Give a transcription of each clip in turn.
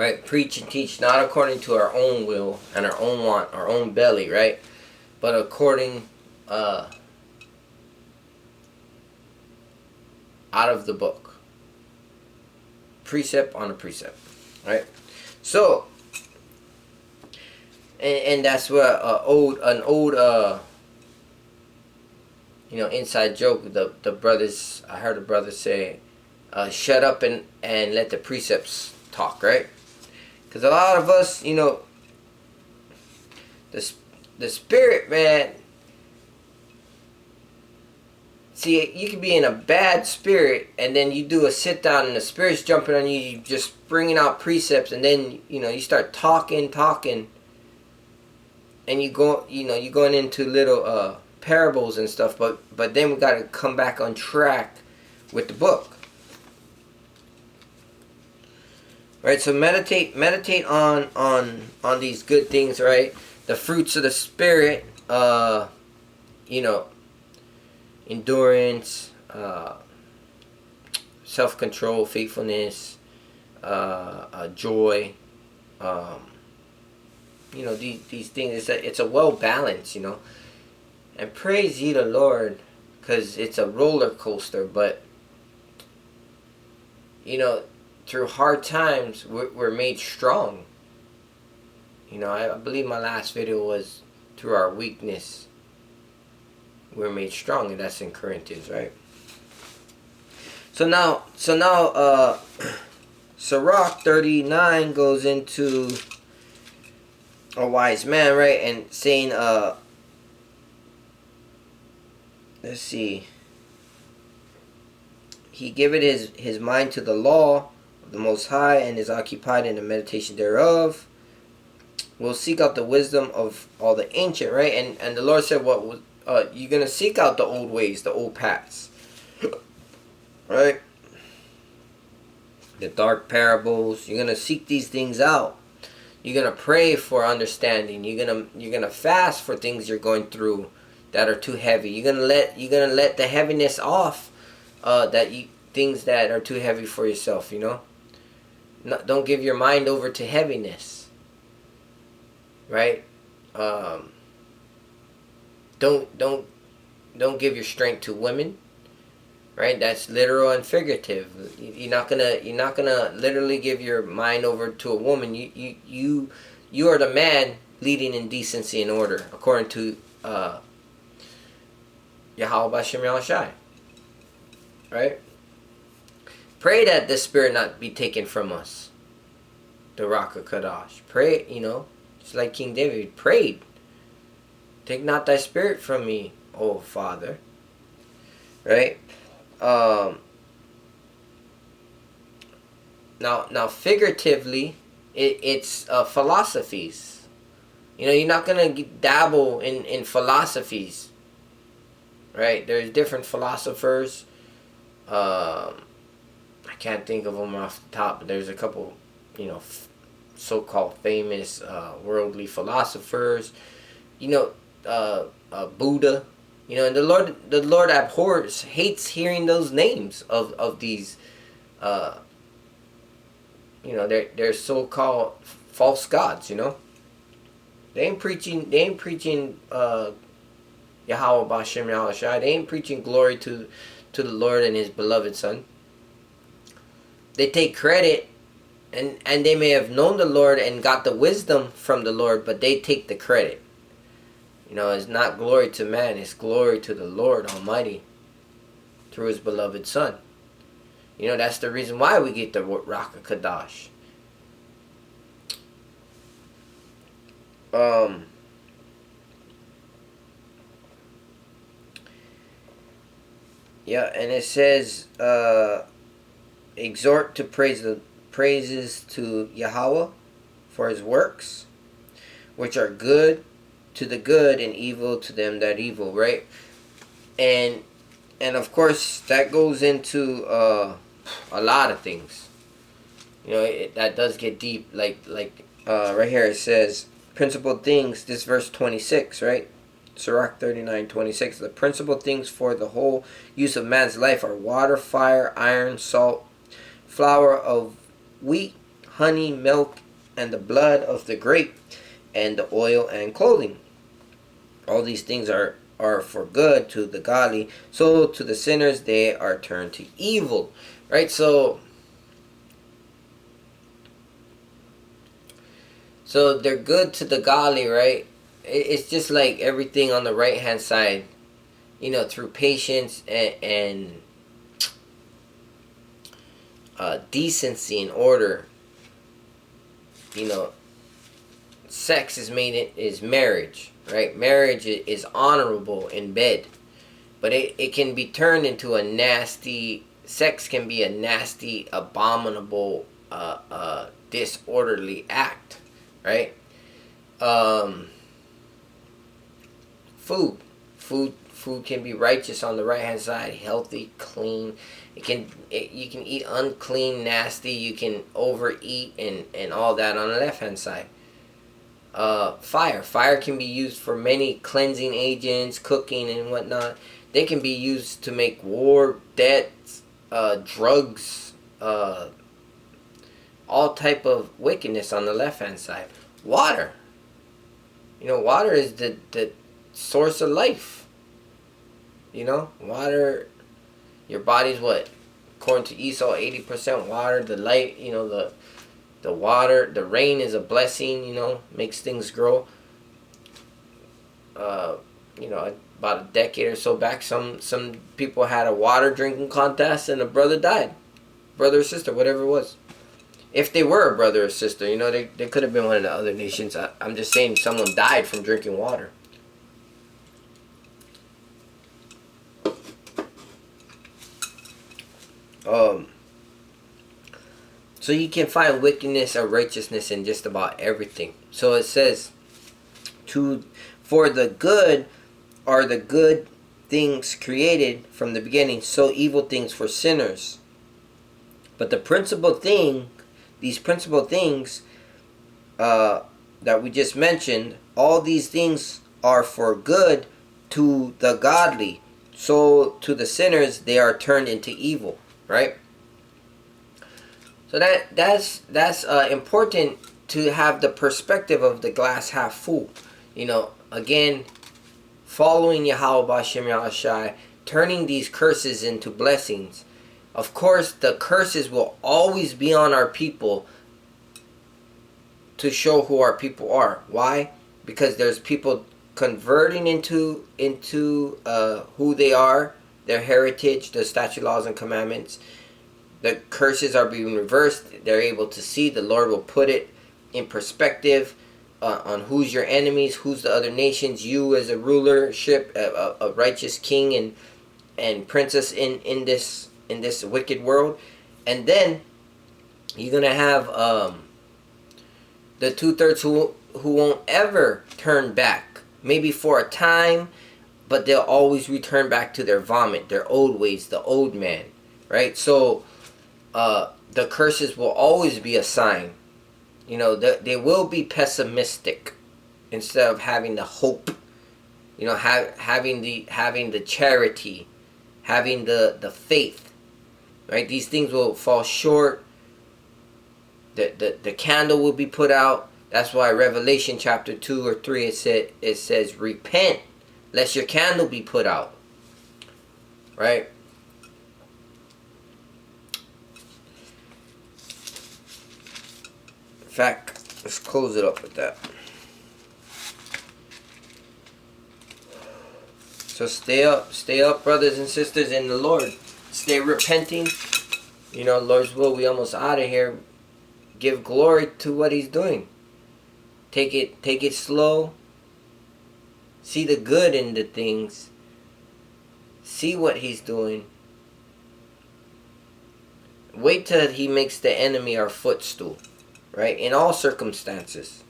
right? Preach and teach not according to our own will and our own want, our own belly, right? But according out of the book. Precept on a precept, right? So, and that's what an old inside joke. The brothers, I heard a brother say, shut up and let the precepts talk, right? Because a lot of us, the spirit, man. See, you can be in a bad spirit, and then you do a sit down, and the spirit's jumping on you. You just bringing out precepts, and then you start talking, and you going into little parables and stuff. But then we got to come back on track with the book, right? So meditate on these good things, right? The fruits of the spirit, endurance, self-control, faithfulness, joy. These things. It's a well balance, and praise ye the Lord, because it's a roller coaster. But through hard times, we're made strong. I believe my last video was through our weakness we're made strong, and that's in Corinthians, right? So now Sirach 39 goes into a wise man, right? And saying, let's see, he giveth his mind to the law of the Most High, and is occupied in the meditation thereof. We'll seek out the wisdom of all the ancient, right? And the Lord said, what you're going to seek out the old ways, the old paths, right? The dark parables. You're going to seek these things out. You're going to pray for understanding. You're going to fast for things you're going through that are too heavy. You're going to let the heaviness off, things that are too heavy for yourself, Don't give your mind over to heaviness. Right? Don't give your strength to women, right? That's literal and figurative. You're not gonna literally give your mind over to a woman. You are the man leading in decency and order, according to Yahweh Bashem Yahushai. Right? Pray that the spirit not be taken from us. The Rock of Kadash. Pray, just like King David prayed. Take not thy spirit from me, O Father. Right? Now figuratively, it's philosophies. You're not going to dabble in philosophies. Right? There's different philosophers. I can't think of them off the top, but there's a couple, so-called famous worldly philosophers. Buddha, and the Lord abhors, hates hearing those names of these, they're so-called false gods. They ain't preaching Yahweh Bashem Yahushai. They ain't preaching glory to the Lord and His beloved Son. They take credit, and they may have known the Lord and got the wisdom from the Lord, but they take the credit. It's not glory to man, it's glory to the Lord Almighty through His beloved Son. That's the reason why we get the Rock of Kadash. Yeah, and it says, exhort to praises to Yahweh for His works, which are good to the good and evil to them that evil, right? And of course that goes into a lot of things. That does get deep. Like right here it says principal things. This verse 26, right? Sirach 39:26. The principal things for the whole use of man's life are water, fire, iron, salt, flour of wheat, honey, milk, and the blood of the grape, and the oil and clothing. All these things are for good to the godly. So to the sinners they are turned to evil. Right? So they're good to the godly, right? It's just like everything on the right hand side, through patience and decency and order. Sex is marriage, right? Marriage is honorable in bed, but it can be turned into a nasty. Sex can be a nasty, abominable, disorderly act, right? Food, food can be righteous on the right hand side, healthy, clean. You can eat unclean, nasty. You can overeat and all that on the left hand side. Fire can be used for many cleansing agents, cooking and whatnot. They can be used to make war, debts, drugs, all type of wickedness on the left hand side. Water, water is the source of life. Water, your body's what, according to Esau, 80% water. The light, the water, the rain is a blessing, makes things grow. About a decade or so back, some people had a water drinking contest and a brother died. Brother or sister, whatever it was. If they were a brother or sister, they could have been one of the other nations. I'm just saying someone died from drinking water. So you can find wickedness or righteousness in just about everything. So it says, for the good are the good things created from the beginning, so evil things for sinners. But these principal things that we just mentioned, all these things are for good to the godly. So to the sinners, they are turned into evil, right? So that's important to have the perspective of the glass half full. Again, following Yahweh B'Shem Yahushai, turning these curses into blessings. Of course, the curses will always be on our people to show who our people are. Why? Because there's people converting into who they are, their heritage, the statute, laws, and commandments. The curses are being reversed. They're able to see. The Lord will put it in perspective on who's your enemies, who's the other nations, you as a rulership, a righteous king and princess in this wicked world. And then you're gonna have the 2/3 who won't ever turn back. Maybe for a time, but they'll always return back to their vomit, their old ways, the old man, right? So the curses will always be a sign. They will be pessimistic instead of having the hope. Having the charity, having the faith, right? These things will fall short. The candle will be put out. That's why Revelation chapter 2 or 3 it says repent lest your candle be put out, right? In fact, let's close it up with that. So stay up, brothers and sisters in the Lord. Stay repenting. Lord's will, we almost out of here. Give glory to what He's doing. Take it slow. See the good in the things. See what He's doing. Wait till He makes the enemy our footstool. Right? In all circumstances.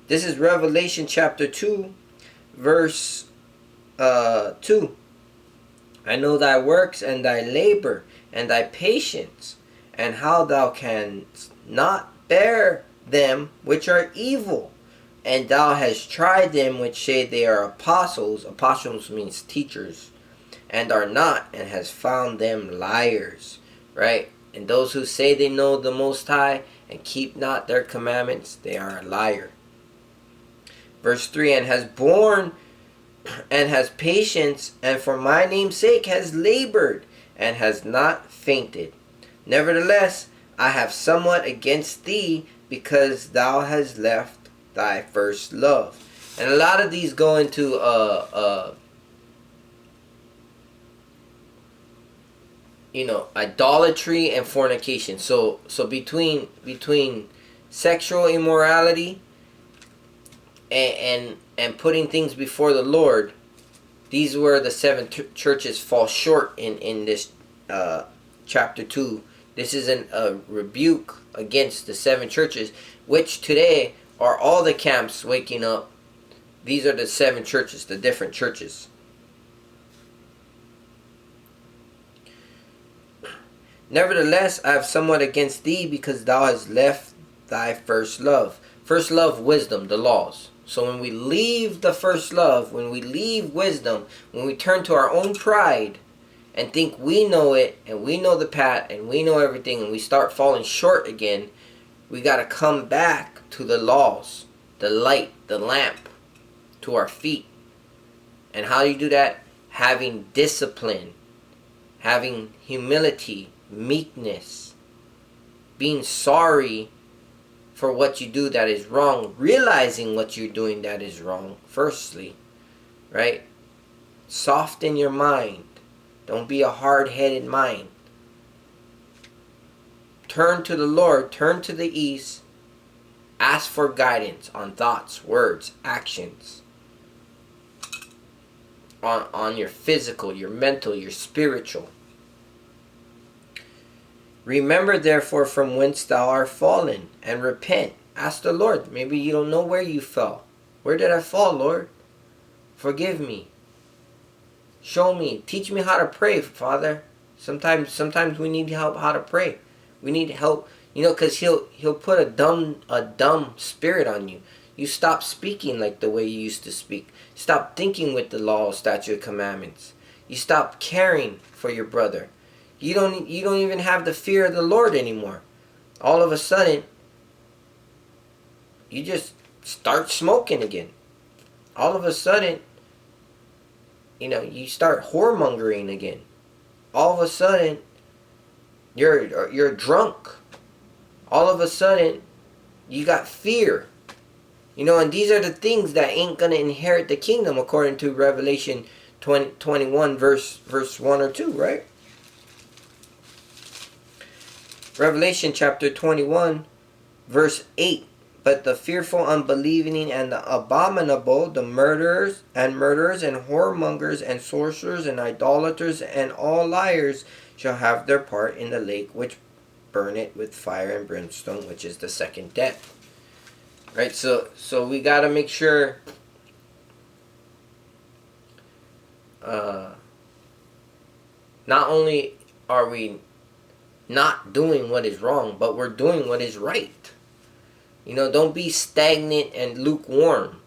This is Revelation chapter 2, verse 2. I know thy works and thy labor and thy patience, and how thou canst not bear them which are evil, and thou hast tried them which say they are apostles. Apostles means teachers, and are not, and has found them liars. Right? And those who say they know the Most High and keep not their commandments, they are a liar. Verse 3, and has borne and has patience, and for my name's sake has labored, and has not fainted. Nevertheless, I have somewhat against thee, because thou hast left thy first love. And a lot of these go into idolatry and fornication. So between sexual immorality and putting things before the Lord, these were the seven churches fall short in this chapter 2. This is a rebuke against the seven churches, which today are all the camps waking up. These are the seven churches, the different churches. Nevertheless, I have somewhat against thee, because thou hast left thy first love. First love, wisdom, the laws. So when we leave the first love, when we leave wisdom, when we turn to our own pride and think we know it, and we know the path, and we know everything, and we start falling short again, we got to come back to the laws, the light, the lamp, to our feet. And how do you do that? Having discipline, having humility, meekness, being sorry for what you do that is wrong, realizing what you're doing that is wrong, firstly, right? Soften your mind. Don't be a hard-headed mind. Turn to the Lord, turn to the east, ask for guidance on thoughts, words, actions, on your physical, your mental, your spiritual. Remember therefore from whence thou art fallen, and repent. Ask the Lord. Maybe you don't know where you fell. Where did I fall, Lord? Forgive me. Show me. Teach me how to pray, Father. Sometimes we need help how to pray. We need help, because he'll put a dumb spirit on you. You stop speaking like the way you used to speak. Stop thinking with the law, statute, commandments. You stop caring for your brother. You don't even have the fear of the Lord anymore. All of a sudden, you just start smoking again. All of a sudden, you start whoremongering again. All of a sudden, you're drunk. All of a sudden, you got fear. And these are the things that ain't gonna inherit the kingdom, according to Revelation 21 verse 1 or 2, right? Revelation chapter 21 verse 8. But the fearful, unbelieving, and the abominable, the murderers and whoremongers and sorcerers and idolaters and all liars shall have their part in the lake which burneth with fire and brimstone, which is the second death. Right? So we got to make sure not only are we not doing what is wrong, but we're doing what is right. Don't be stagnant and lukewarm.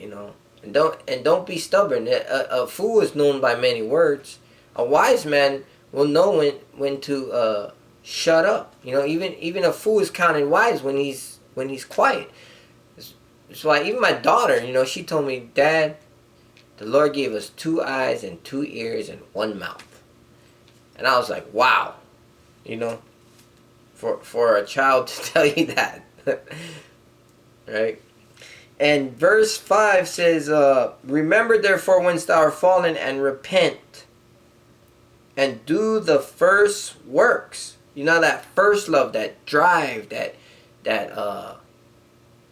And don't be stubborn. A fool is known by many words. A wise man will know when to shut up. Even a fool is counted wise when he's quiet. That's why even my daughter, she told me, Dad, the Lord gave us 2 eyes and 2 ears and 1 mouth. And I was like, wow, for a child to tell you that, right? And verse 5 says, remember therefore whence thou art fallen, and repent, and do the first works. That first love, that drive, that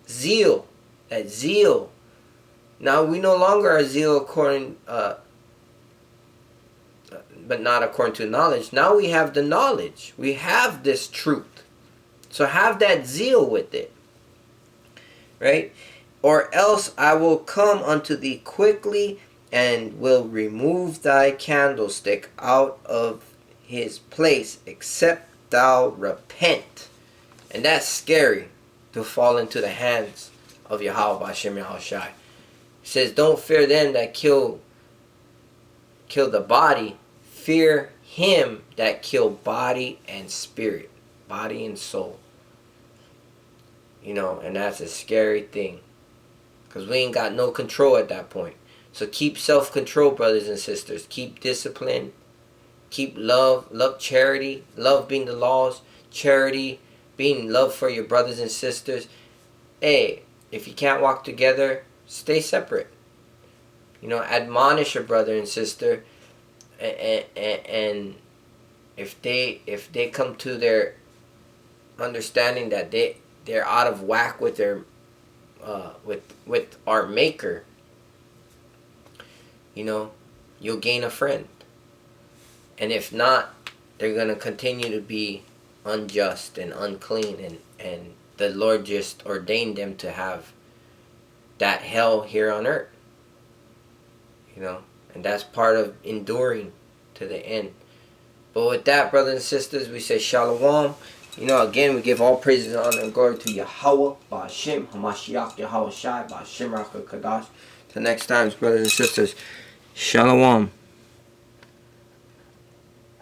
zeal, Now we no longer are zeal according, but not according to knowledge. Now we have the knowledge. We have this truth. So have that zeal with it. Right? Or else I will come unto thee quickly, and will remove thy candlestick out of his place, except thou repent. And that's scary, to fall into the hands of Yahweh Hashem Yahushai. It says, don't fear them that kill the body. Fear him that kill body and spirit. body and soul. You know, and that's a scary thing. Because we ain't got no control at that point. So keep self-control, brothers and sisters. Keep discipline. Keep love. Love charity. Love being the laws. Charity. Being love for your brothers and sisters. Hey, if you can't walk together, stay separate. You know, admonish your brother and sister. And if they come to their understanding that they're out of whack with their with our maker, you know, you'll gain a friend. And if not, they're gonna continue to be unjust and unclean, and the Lord just ordained them to have that hell here on earth. You know, and that's part of enduring to the end. But with that, brothers and sisters, we say shalom. You know, again, we give all praises, honor, and glory to Yahweh, Ba'ashem, Hamashiach, Yahweh Shai, Ba'ashem, Rakha Kadash. Till next time, brothers and sisters, shalom.